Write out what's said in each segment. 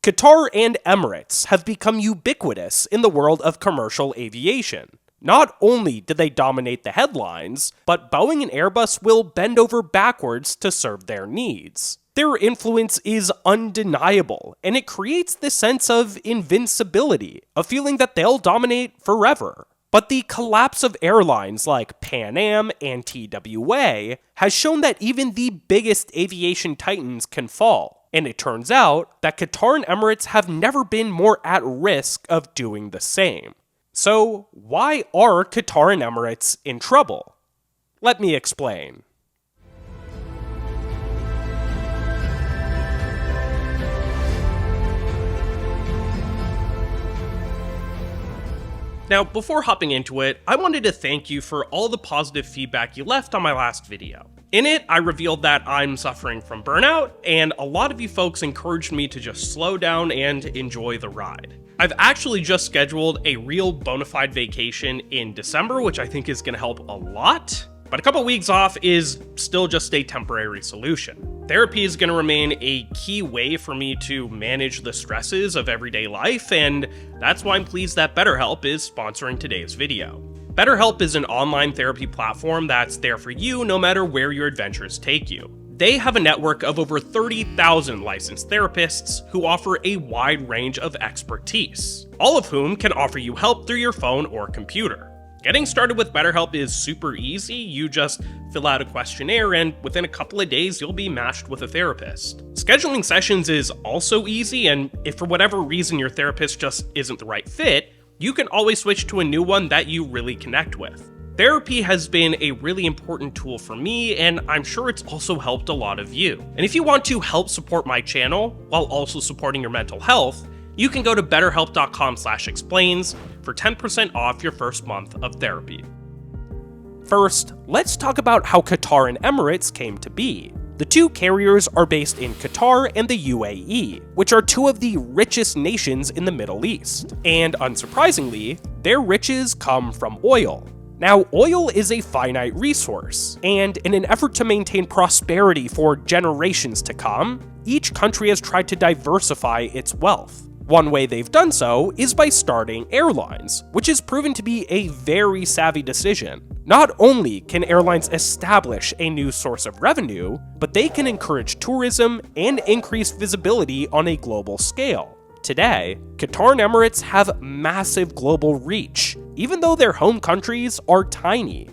Qatar and Emirates have become ubiquitous in the world of commercial aviation. Not only do they dominate the headlines, but Boeing and Airbus will bend over backwards to serve their needs. Their influence is undeniable, and it creates this sense of invincibility, a feeling that they'll dominate forever. But the collapse of airlines like PanAm and TWA has shown that even the biggest aviation titans can fall. And it turns out that Qatar and Emirates have never been more at risk of doing the same. So, why are Qatar and Emirates in trouble? Let me explain. Now, before hopping into it, I wanted to thank you for all the positive feedback you left on my last video. In it, I revealed that I'm suffering from burnout, and a lot of you folks encouraged me to just slow down and enjoy the ride. I've actually just scheduled a real bona fide vacation in December, which I think is going to help a lot. But a couple weeks off is still just a temporary solution. Therapy is going to remain a key way for me to manage the stresses of everyday life, and that's why I'm pleased that BetterHelp is sponsoring today's video. BetterHelp is an online therapy platform that's there for you no matter where your adventures take you. They have a network of over 30,000 licensed therapists who offer a wide range of expertise, all of whom can offer you help through your phone or computer. Getting started with BetterHelp is super easy. You just fill out a questionnaire, and within a couple of days, you'll be matched with a therapist. Scheduling sessions is also easy, and if for whatever reason your therapist just isn't the right fit, you can always switch to a new one that you really connect with. Therapy has been a really important tool for me, and I'm sure it's also helped a lot of you. And if you want to help support my channel while also supporting your mental health, you can go to betterhelp.com/explains for 10% off your first month of therapy. First, let's talk about how Qatar and Emirates came to be. The two carriers are based in Qatar and the UAE, which are two of the richest nations in the Middle East. And unsurprisingly, their riches come from oil. Now, oil is a finite resource, and in an effort to maintain prosperity for generations to come, each country has tried to diversify its wealth. One way they've done so is by starting airlines, which has proven to be a very savvy decision. Not only can airlines establish a new source of revenue, but they can encourage tourism and increase visibility on a global scale. Today, Qatar and Emirates have massive global reach, even though their home countries are tiny.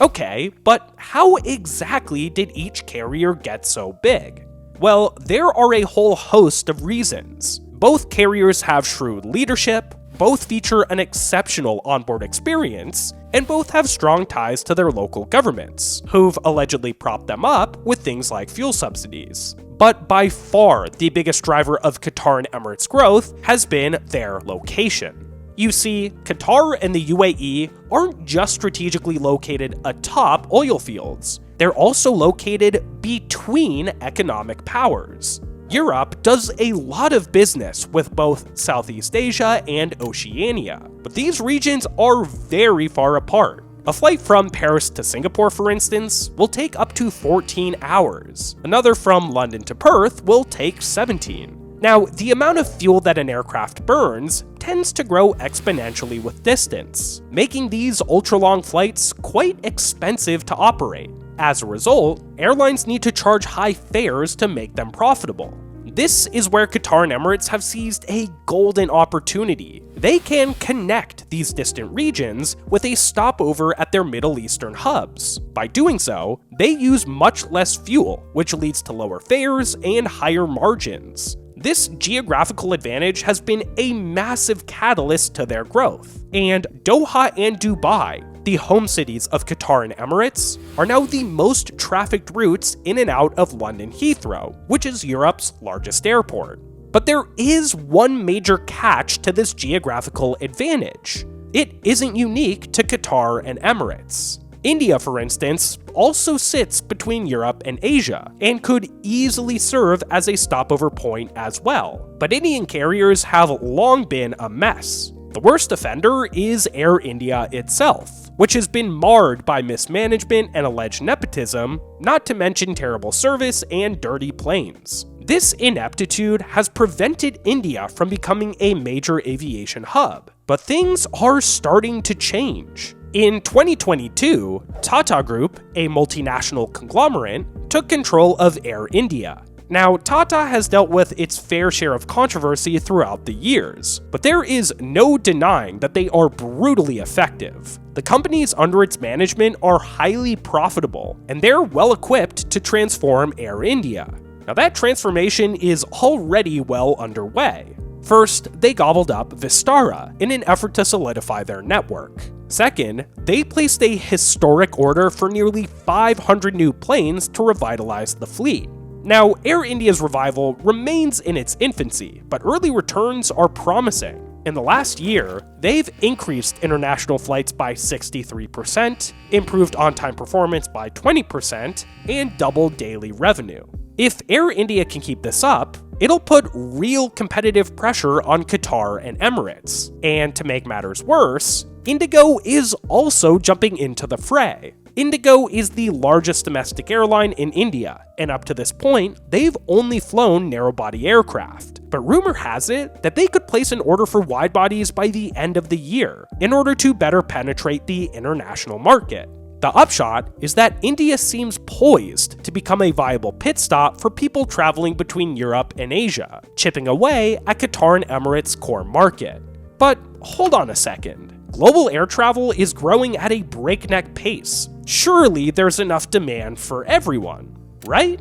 Okay, but how exactly did each carrier get so big? Well, there are a whole host of reasons. Both carriers have shrewd leadership, both feature an exceptional onboard experience, and both have strong ties to their local governments, who've allegedly propped them up with things like fuel subsidies. But by far, the biggest driver of Qatar and Emirates' growth has been their location. You see, Qatar and the UAE aren't just strategically located atop oil fields, they're also located between economic powers. Europe does a lot of business with both Southeast Asia and Oceania, but these regions are very far apart. A flight from Paris to Singapore, for instance, will take up to 14 hours. Another from London to Perth will take 17. Now, the amount of fuel that an aircraft burns tends to grow exponentially with distance, making these ultra-long flights quite expensive to operate. As a result, airlines need to charge high fares to make them profitable. This is where Qatar and Emirates have seized a golden opportunity. They can connect these distant regions with a stopover at their Middle Eastern hubs. By doing so, they use much less fuel, which leads to lower fares and higher margins. This geographical advantage has been a massive catalyst to their growth, and Doha and Dubai, the home cities of Qatar and Emirates, are now the most trafficked routes in and out of London Heathrow, which is Europe's largest airport. But there is one major catch to this geographical advantage. It isn't unique to Qatar and Emirates. India, for instance, also sits between Europe and Asia, and could easily serve as a stopover point as well. But Indian carriers have long been a mess. The worst offender is Air India itself, which has been marred by mismanagement and alleged nepotism, not to mention terrible service and dirty planes. This ineptitude has prevented India from becoming a major aviation hub, but things are starting to change. In 2022, Tata Group, a multinational conglomerate, took control of Air India. Now, Tata has dealt with its fair share of controversy throughout the years, but there is no denying that they are brutally effective. The companies under its management are highly profitable, and they're well equipped to transform Air India. Now, that transformation is already well underway. First, they gobbled up Vistara in an effort to solidify their network. Second, they placed a historic order for nearly 500 new planes to revitalize the fleet. Now, Air India's revival remains in its infancy, but early returns are promising. In the last year, they've increased international flights by 63%, improved on-time performance by 20%, and doubled daily revenue. If Air India can keep this up, it'll put real competitive pressure on Qatar and Emirates. And to make matters worse, Indigo is also jumping into the fray. Indigo is the largest domestic airline in India, and up to this point, they've only flown narrow-body aircraft. But rumor has it that they could place an order for wide-bodies by the end of the year, in order to better penetrate the international market. The upshot is that India seems poised to become a viable pit stop for people traveling between Europe and Asia, chipping away at Qatar and Emirates' core market. But hold on a second. Global air travel is growing at a breakneck pace. Surely there's enough demand for everyone, right?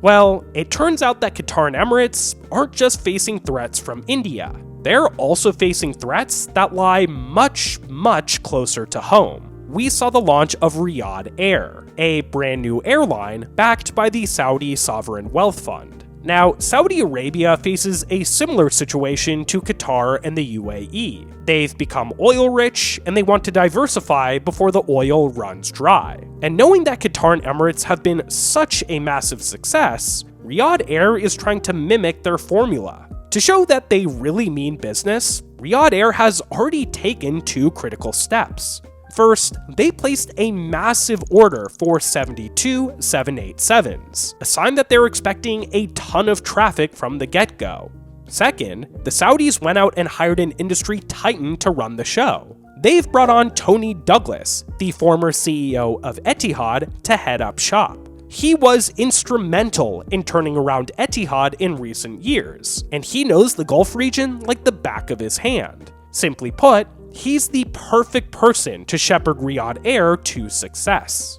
Well, it turns out that Qatar and Emirates aren't just facing threats from India. They're also facing threats that lie much, much closer to home. We saw the launch of Riyadh Air, a brand new airline backed by the Saudi Sovereign Wealth Fund. Now, Saudi Arabia faces a similar situation to Qatar and the UAE. They've become oil-rich, and they want to diversify before the oil runs dry. And knowing that Qatar and Emirates have been such a massive success, Riyadh Air is trying to mimic their formula. To show that they really mean business, Riyadh Air has already taken two critical steps. First, they placed a massive order for 72 787s, a sign that they're expecting a ton of traffic from the get-go. Second, the Saudis went out and hired an industry titan to run the show. They've brought on Tony Douglas, the former CEO of Etihad, to head up shop. He was instrumental in turning around Etihad in recent years, and he knows the Gulf region like the back of his hand. Simply put, he's the perfect person to shepherd Riyadh Air to success.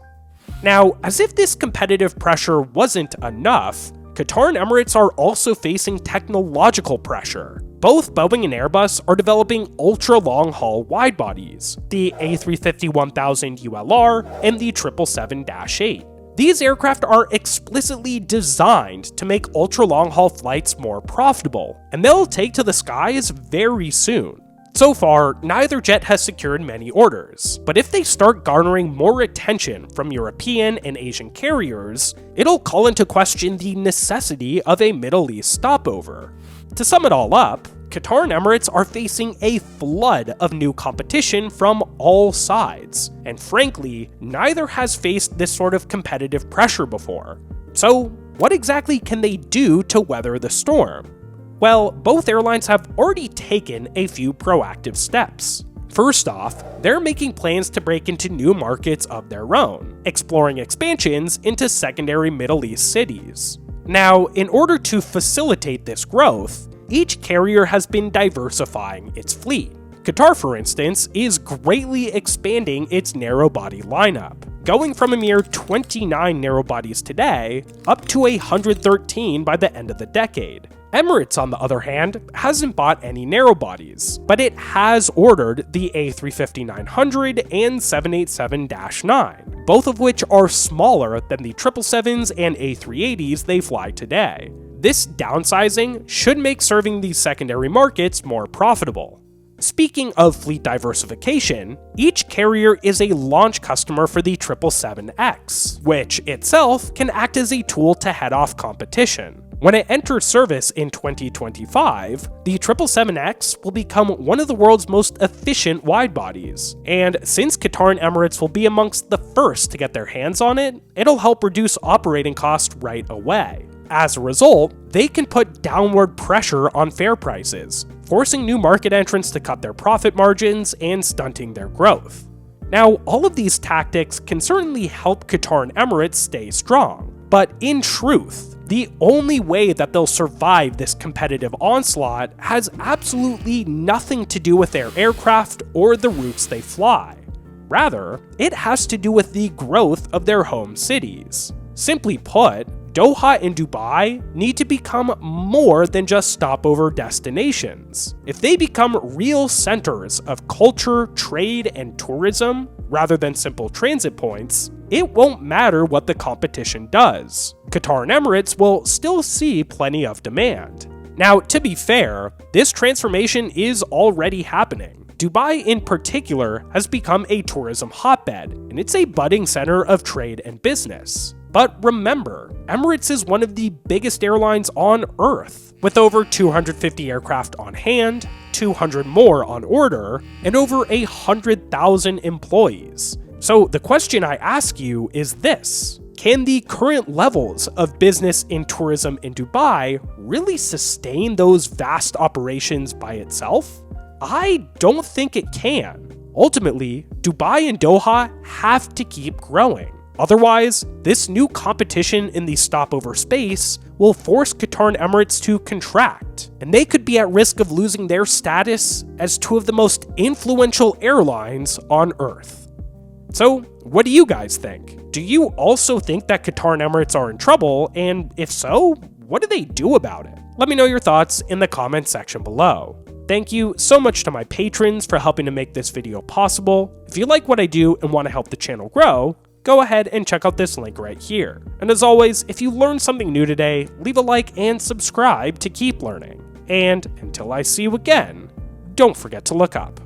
Now, as if this competitive pressure wasn't enough, Qatar and Emirates are also facing technological pressure. Both Boeing and Airbus are developing ultra-long-haul wide-bodies, the A350-1000 ULR and the 777-8. These aircraft are explicitly designed to make ultra-long-haul flights more profitable, and they'll take to the skies very soon. So far, neither jet has secured many orders, but if they start garnering more attention from European and Asian carriers, it'll call into question the necessity of a Middle East stopover. To sum it all up, Qatar and Emirates are facing a flood of new competition from all sides, and frankly, neither has faced this sort of competitive pressure before. So, what exactly can they do to weather the storm? Well, both airlines have already taken a few proactive steps. First off, they're making plans to break into new markets of their own, exploring expansions into secondary Middle East cities. Now, in order to facilitate this growth, each carrier has been diversifying its fleet. Qatar, for instance, is greatly expanding its narrow-body lineup, going from a mere 29 narrow-bodies today up to 113 by the end of the decade. Emirates, on the other hand, hasn't bought any narrow-bodies, but it has ordered the A350-900 and 787-9, both of which are smaller than the 777s and A380s they fly today. This downsizing should make serving these secondary markets more profitable. Speaking of fleet diversification, each carrier is a launch customer for the 777X, which itself can act as a tool to head off competition. When it enters service in 2025, the 777X will become one of the world's most efficient widebodies, and since Qatar and Emirates will be amongst the first to get their hands on it, it'll help reduce operating costs right away. As a result, they can put downward pressure on fare prices, forcing new market entrants to cut their profit margins and stunting their growth. Now, all of these tactics can certainly help Qatar and Emirates stay strong, but in truth, the only way that they'll survive this competitive onslaught has absolutely nothing to do with their aircraft or the routes they fly. Rather, it has to do with the growth of their home cities. Simply put, Doha and Dubai need to become more than just stopover destinations. If they become real centers of culture, trade, and tourism, rather than simple transit points, it won't matter what the competition does. Qatar and Emirates will still see plenty of demand. Now, to be fair, this transformation is already happening. Dubai in particular has become a tourism hotbed, and it's a budding center of trade and business. But remember, Emirates is one of the biggest airlines on Earth, with over 250 aircraft on hand, 200 more on order, and over 100,000 employees. So the question I ask you is this: can the current levels of business and tourism in Dubai really sustain those vast operations by itself? I don't think it can. Ultimately, Dubai and Doha have to keep growing. Otherwise, this new competition in the stopover space will force Qatar and Emirates to contract, and they could be at risk of losing their status as two of the most influential airlines on Earth. So, what do you guys think? Do you also think that Qatar and Emirates are in trouble, and if so, what do they do about it? Let me know your thoughts in the comments section below. Thank you so much to my patrons for helping to make this video possible. If you like what I do and want to help the channel grow, go ahead and check out this link right here. And as always, if you learned something new today, leave a like and subscribe to keep learning. And until I see you again, don't forget to look up.